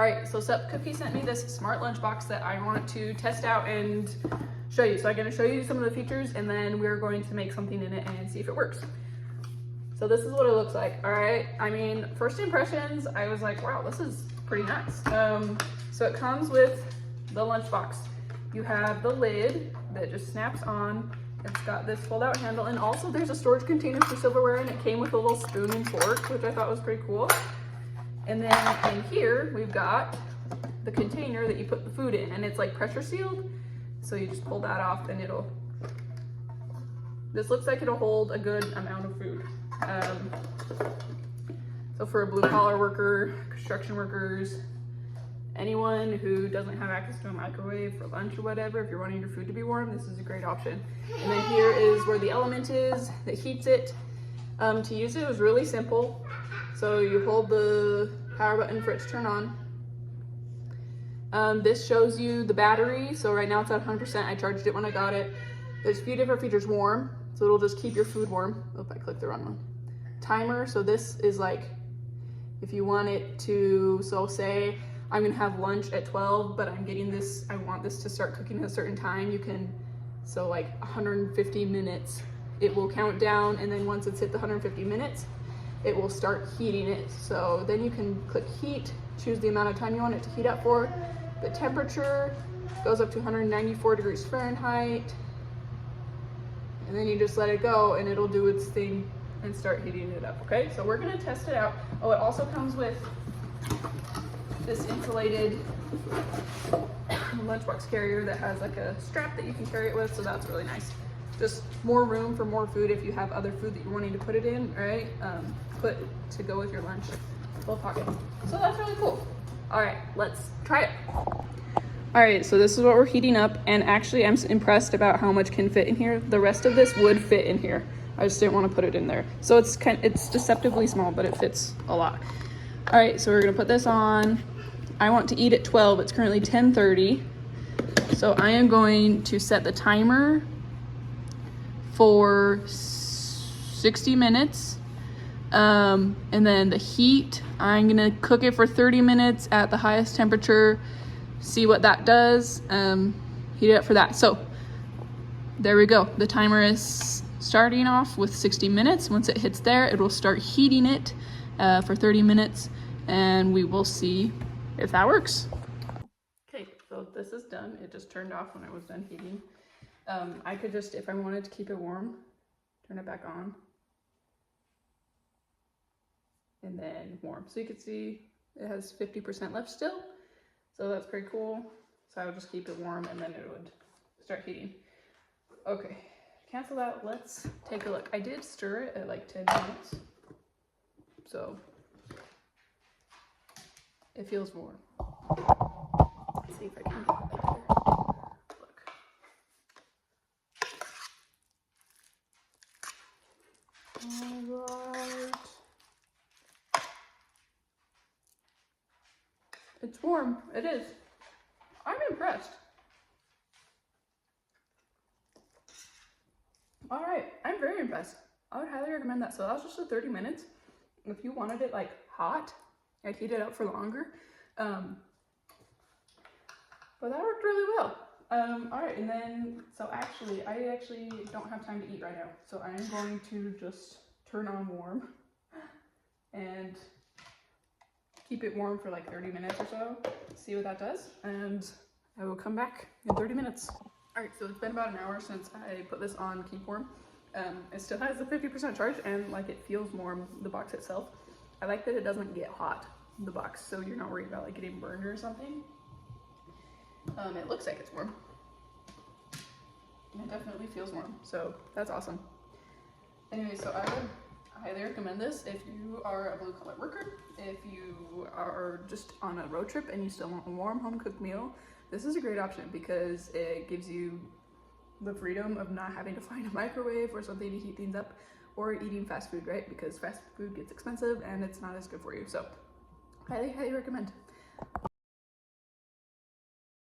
All right, so SUPCOOKI sent me this smart lunchbox that I want to test out and show you. So I'm gonna show you some of the features and then we're going to make something in it and see if it works. So this is what it looks like, all right? I mean, first impressions, I was like, wow, this is pretty nice. So it comes with the lunchbox. You have the lid that just snaps on. It's got this fold out handle, and also there's a storage container for silverware, and it came with a little spoon and fork, which I thought was pretty cool. And then in here, we've got the container that you put the food in, and it's like pressure sealed. So you just pull that off and this looks like it'll hold a good amount of food. So for a blue collar worker, construction workers, anyone who doesn't have access to a microwave for lunch or whatever, if you're wanting your food to be warm, this is a great option. And then here is where the element is that heats it. To use it was really simple. So you hold the power button for it to turn on. This shows you the battery. So right now it's at 100%. I charged it when I got it. There's a few different features. Warm, so it'll just keep your food warm. Oh, if I click the wrong one. Timer, so this is like if you want it to, so say I'm gonna have lunch at 12, but I'm getting this, I want this to start cooking at a certain time, you can, so like 150 minutes, it will count down, and then once it's hit the 150 minutes, it will start heating it. So then you can click heat, choose the amount of time you want it to heat up for. The temperature goes up to 194 degrees Fahrenheit, and then you just let it go and it'll do its thing and start heating it up, okay? So we're gonna test it out. Oh, it also comes with this insulated lunchbox carrier that has like a strap that you can carry it with, so that's really nice. Just more room for more food if you have other food that you're wanting to put it in, right? Put to go with your lunch, little pocket. So that's really cool. All right, let's try it. All right, so this is what we're heating up, and actually I'm impressed about how much can fit in here. The rest of this would fit in here. I just didn't want to put it in there. So it's deceptively small, but it fits a lot. All right, so we're gonna put this on. I want to eat at 12, it's currently 10:30. So I am going to set the timer for 60 minutes. And then the heat, I'm gonna cook it for 30 minutes at the highest temperature, see what that does, heat it up for that. So there we go. The timer is starting off with 60 minutes. Once it hits there, it will start heating it for 30 minutes, and we will see if that works. Okay, so this is done. It just turned off when I was done heating. I could just, if I wanted to keep it warm, turn it back on. And then warm. So you can see it has 50% left still. So that's pretty cool. So I would just keep it warm and then it would start heating. Okay, cancel that. Let's take a look. I did stir it at like 10 minutes. So it feels warm. Let's see if I can get it better. Look. All right. It's warm. It is. I'm impressed. All right, I'm very impressed. I would highly recommend that. So that was just the 30 minutes. If you wanted it like hot, I'd heat it up for longer. But that worked really well. All right, and then, so actually, I actually don't have time to eat right now. So I am going to just turn on warm and keep it warm for like 30 minutes or so, see what that does, and I will come back in 30 minutes. All right, so it's been about an hour since I put this on keep warm. It still has a 50% charge, and like it feels warm, the box itself. I like that it doesn't get hot, the box, so you're not worried about like getting burned or something. It looks like it's warm. It definitely feels warm, so that's awesome. Anyway, so I would highly recommend this if you are a blue collar worker, if you are just on a road trip and you still want a warm home cooked meal. This is a great option because it gives you the freedom of not having to find a microwave or something to heat things up, or eating fast food, right? Because fast food gets expensive and it's not as good for you. So highly recommend.